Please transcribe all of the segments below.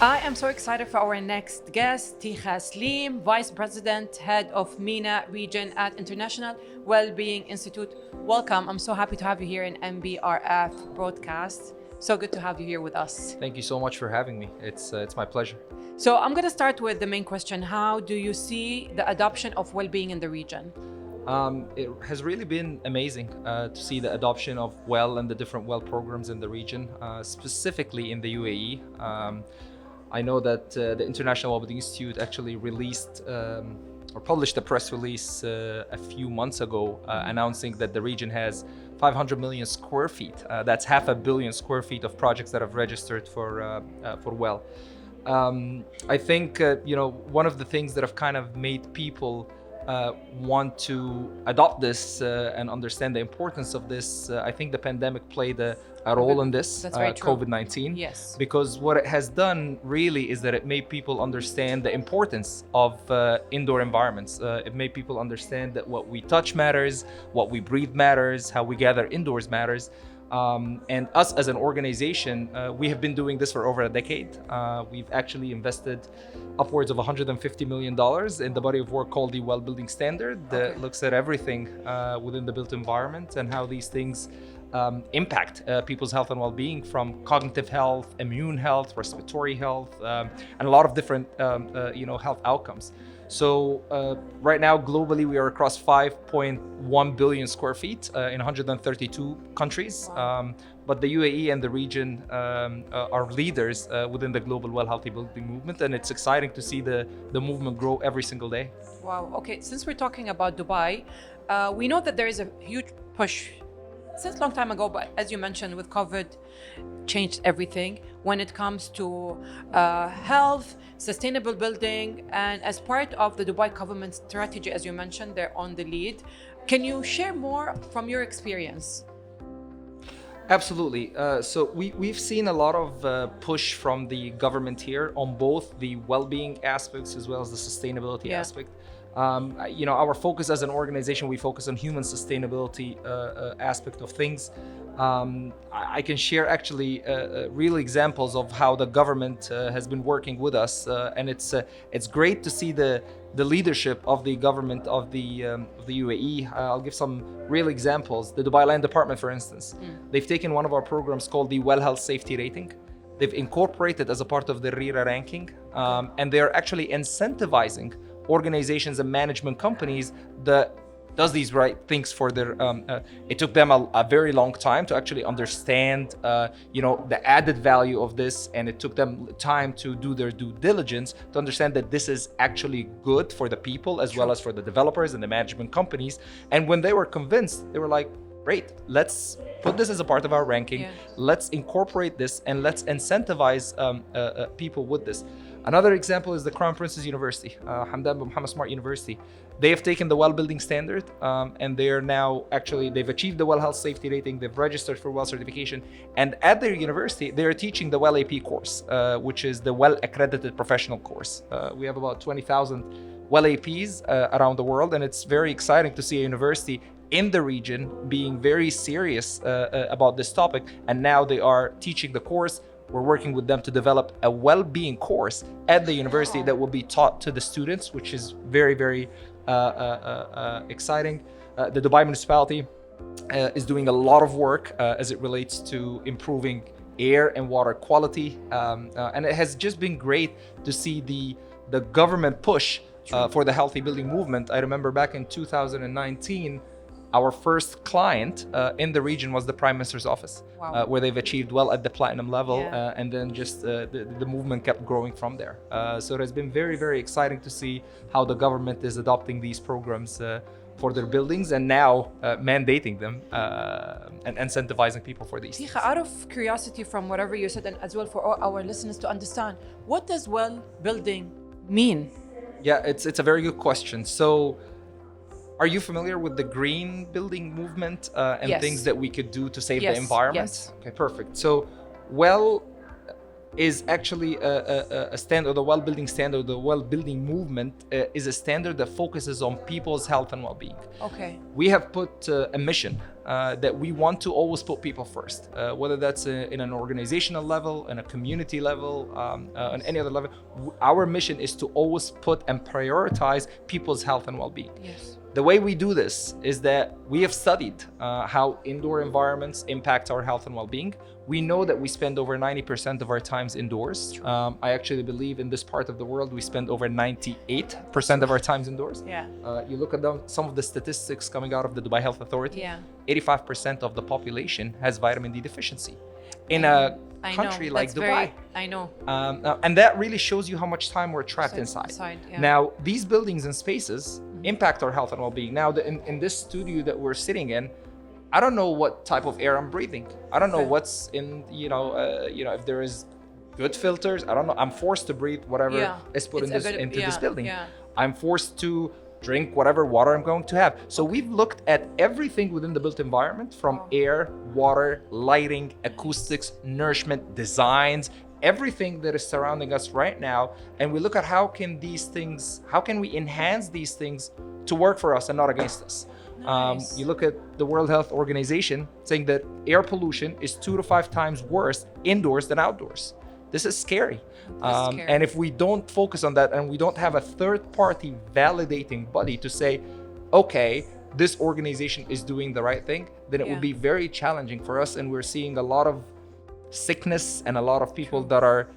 I am so excited for our next guest, Teicha Slim, Vice President, Head of MENA Region at International Wellbeing Institute. Welcome. I'm so happy to have you here in MBRF broadcast. So good to have you here with us. Thank you so much for having me. It's my pleasure. So I'm going to start with the main question. How do you see the adoption of well-being in the region? It has really been amazing to see the adoption of well and the different well programs in the region, specifically in the UAE. I know that the International Wellbeing Institute actually released or published a press release a few months ago announcing that the region has 500 million square feet. That's 500 million square feet of projects that have registered for well. I think one of the things that have kind of made people want to adopt this and understand the importance of this. I think the pandemic played a role in this, COVID-19. Yes. Because what it has done really is that it made people understand the importance of indoor environments. It made people understand that what we touch matters, what we breathe matters, how we gather indoors matters. And us as an organization, we have been doing this for over a decade. We've actually invested upwards of $150 million in the body of work called the Well Building Standard that looks at everything within the built environment and how these things impact people's health and well-being, from cognitive health, immune health, respiratory health, and a lot of different health outcomes. So right now, globally, we are across 5.1 billion square feet in 132 countries. But the UAE and the region are leaders within the global well healthy building movement. And it's exciting to see the movement grow every single day. Wow. Okay. Since we're talking about Dubai, we know that there is a huge push since a long time ago, but as you mentioned, with COVID, changed everything when it comes to health, sustainable building, and as part of the Dubai government strategy, as you mentioned, they're on the lead. Can you share more from your experience? Absolutely. So we've seen a lot of push from the government here on both the well-being aspects as well as the sustainability aspect. Our focus as an organization, we focus on human sustainability aspect of things. I can share actually real examples of how the government has been working with us, and it's great to see the leadership of the government of the UAE. I'll give some real examples. The Dubai Land Department, for instance, they've taken one of our programs called the Well Health Safety Rating. They've incorporated as a part of the RERA ranking, and they're actually incentivizing organizations and management companies that does these right things for their it took them a very long time to actually understand the added value of this, and it took them time to do their due diligence to understand that this is actually good for the people as well as for the developers and the management companies. And when they were convinced, they were like, great, let's put this as a part of our ranking. Let's incorporate this and let's incentivize people with this. Another example is the Crown Prince's University, Hamdan bin Mohammed Smart University. They have taken the well building standard and they are now they've achieved the well health safety rating. They've registered for well certification. And at their university, they are teaching the well AP course, which is the well accredited professional course. We have about 20,000 well APs around the world. And it's very exciting to see a university in the region being very serious about this topic. And now they are teaching the course. We're working with them to develop a well-being course at the university that will be taught to the students, which is very, very exciting. The Dubai municipality is doing a lot of work as it relates to improving air and water quality. And it has just been great to see the government push for the healthy building movement. I remember back in 2019, our first client in the region was the Prime Minister's office, where they've achieved well at the platinum level, and then just the movement kept growing from there. So it has been very, very exciting to see how the government is adopting these programs for their buildings and now mandating them and incentivizing people for these. Teicha, out of curiosity from whatever you said, and as well for all our listeners to understand, what does well building mean? Yeah, it's a very good question. So, are you familiar with the green building movement and things that we could do to save the environment? Yes. Okay, perfect. So, well is actually a standard, the well building standard. The well building movement is a standard that focuses on people's health and well-being. Okay. We have put a mission that we want to always put people first, whether that's in an organizational level, in a community level, on any other level. Our mission is to always put and prioritize people's health and well-being. Yes. The way we do this is that we have studied how indoor environments impact our health and well-being. We know that we spend over 90% of our times indoors. I actually believe in this part of the world, we spend over 98% of our times indoors. Yeah. You look at some of the statistics coming out of the Dubai Health Authority. Yeah. 85% of the population has vitamin D deficiency. In a country like Dubai. I know. And that really shows you how much time we're trapped inside. Yeah. Now, these buildings and spaces impact our health and well-being. Now, in this studio that we're sitting in, I don't know what type of air I'm breathing. I don't know what's in, if there is good filters. I don't know. I'm forced to breathe whatever is put into this building. Yeah. I'm forced to drink whatever water I'm going to have. So we've looked at everything within the built environment, from air, water, lighting, acoustics, nourishment, designs, everything that is surrounding us right now. And we look at how can we enhance these things to work for us and not against us. Nice. You look at the World Health Organization saying that air pollution is 2 to 5 times worse indoors than outdoors. This is scary. And if we don't focus on that and we don't have a third party validating body to say, okay, this organization is doing the right thing, then it would be very challenging for us. And we're seeing a lot of sickness and a lot of people that are,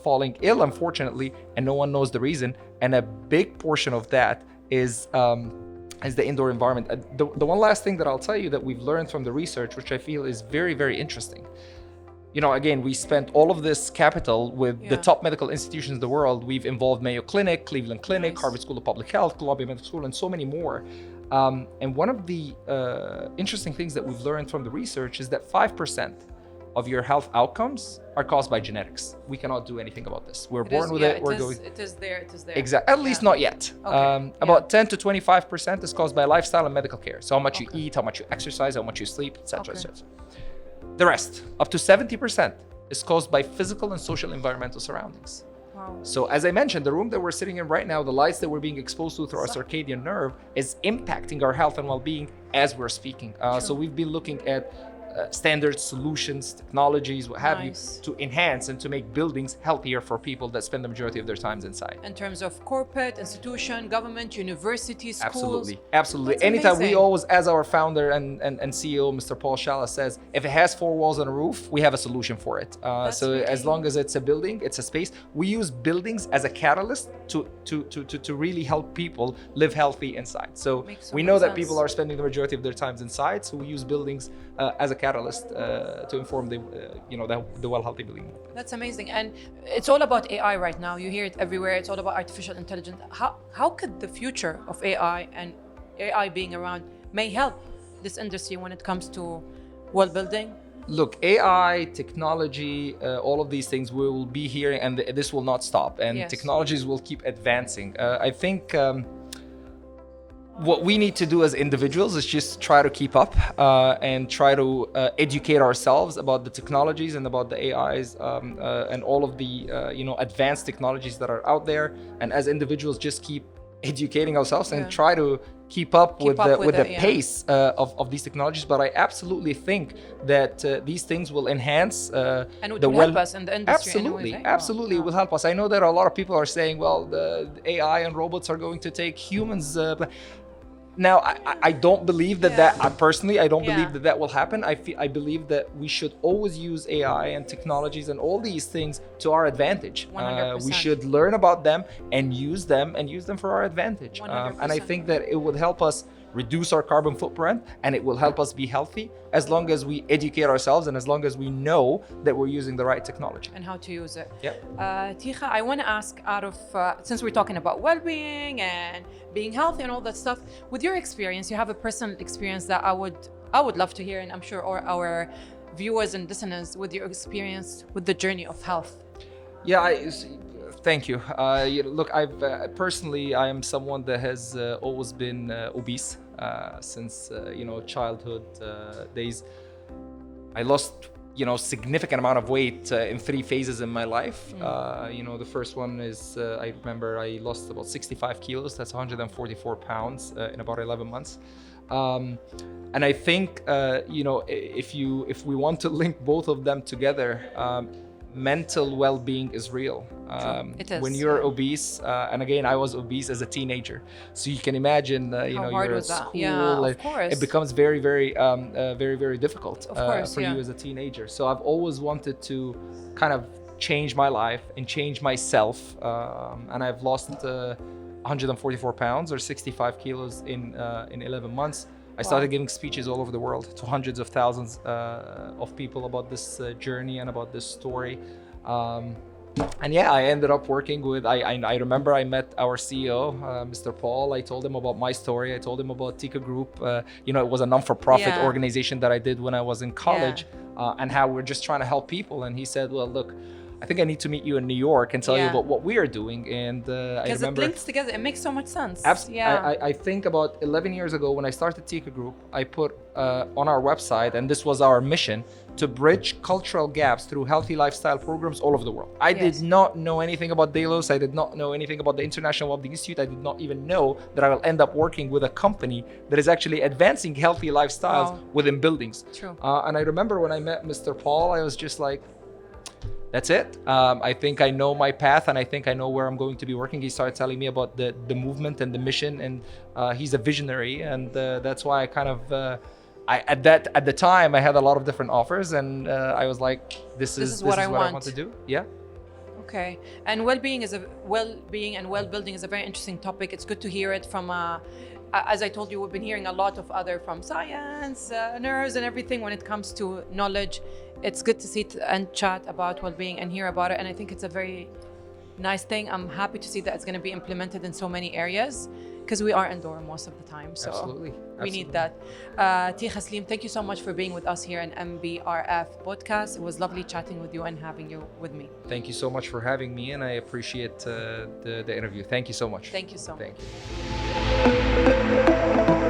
falling ill, unfortunately, and no one knows the reason. And a big portion of that is the indoor environment. The one last thing that I'll tell you that we've learned from the research, which I feel is very, very interesting. Again, we spent all of this capital with the top medical institutions in the world. We've involved Mayo Clinic, Cleveland Clinic, Harvard School of Public Health, Columbia Medical School, and so many more. And one of the interesting things that we've learned from the research is that 5% of your health outcomes are caused by genetics. We cannot do anything about this. We're born with it. It is there. Exactly. At least not yet. Okay. About 10 to 25% is caused by lifestyle and medical care. So how much you eat, how much you exercise, how much you sleep, etc. etc. The rest, up to 70%, is caused by physical and social environmental surroundings. Wow. So as I mentioned, the room that we're sitting in right now, the lights that we're being exposed to through our circadian nerve is impacting our health and well-being as we're speaking. So we've been looking at standard solutions, technologies, what have you, to enhance and to make buildings healthier for people that spend the majority of their times inside. In terms of corporate, institution, government, university, schools. Absolutely. That's Anytime amazing. we always, as our founder and CEO, Mr. Paul Shalla says, if it has 4 walls and a roof, we have a solution for it. So as long as it's a building, it's a space. We use buildings as a catalyst to really help people live healthy inside. So we know that people are spending the majority of their times inside, so we use buildings as a catalyst to inform the well healthy building. That's amazing. And it's all about AI right now. You hear it everywhere. It's all about artificial intelligence. How could the future of AI and AI being around may help this industry when it comes to well building? Look, AI, technology, all of these things we will be hearing, and this will not stop. And technologies will keep advancing. I think what we need to do as individuals is just try to keep up and try to educate ourselves about the technologies and about the AIs and all of the advanced technologies that are out there. And as individuals, just keep educating ourselves and try to keep up with the pace of these technologies. But I absolutely think that these things will enhance and it will help us in the industry. Absolutely, it will help us. I know that a lot of people are saying, well, the AI and robots are going to take humans. Now, I don't believe that personally, I don't believe that will happen. I believe that we should always use AI and technologies and all these things to our advantage. 100%. We should learn about them and use them for our advantage. 100%. And I think that it would help us reduce our carbon footprint, and it will help us be healthy as long as we educate ourselves and as long as we know that we're using the right technology and how to use it. Teicha, I want to ask, since we're talking about well-being and being healthy and all that stuff, with your experience, you have a personal experience that I would love to hear, and I'm sure our viewers and listeners, with your experience with the journey of health. Thank you. Look, personally, I am someone that has always been obese since childhood days. I lost significant amount of weight in 3 phases in my life. The first one is I remember I lost about 65 kilos. That's 144 pounds in about 11 months. And I think, if we want to link both of them together, mental well-being is real. It is. When you're obese, and again, I was obese as a teenager, so you can imagine, you're at school, of course. it becomes very, very, very, very difficult for yeah. you as a teenager. So I've always wanted to kind of change my life and change myself, and I've lost 144 pounds or 65 kilos in 11 months. I started giving speeches all over the world to hundreds of thousands of people about this journey and about this story. And yeah, I ended up working with, I remember I met our CEO, Mr. Paul. I told him about my story. I told him about Teikha Group. It was a non-for-profit organization that I did when I was in college, and how we're just trying to help people. And he said, well, look, I think I need to meet you in New York and tell you about what we are doing. And I remember, because it links together, it makes so much sense. Absolutely. Yeah. I think about 11 years ago when I started Teikha Group, I put on our website, and this was our mission, to bridge cultural gaps through healthy lifestyle programs all over the world. I did not know anything about Delos. I did not know anything about the International Wellbeing Institute. I did not even know that I will end up working with a company that is actually advancing healthy lifestyles within buildings. True. And I remember when I met Mr. Paul, I was just like, that's it. I think I know my path, and I think I know where I'm going to be working. He started telling me about the movement and the mission, and he's a visionary, and that's why I kind of at the time I had a lot of different offers, and I was like, this is what I want to do. Yeah. Okay. And well-being and well-building is a very interesting topic. It's good to hear it from as I told you, we've been hearing a lot of other from science, nerves and everything when it comes to knowledge. It's good to see and chat about well-being and hear about it. And I think it's a very nice thing. I'm happy to see that it's going to be implemented in so many areas, because we are indoor most of the time. So Absolutely. we need that. Teikha, Saleem, thank you so much for being with us here in MBRF podcast. It was lovely chatting with you and having you with me. Thank you so much for having me, and I appreciate the interview. Thank you so much. Thank you so much. Thank you.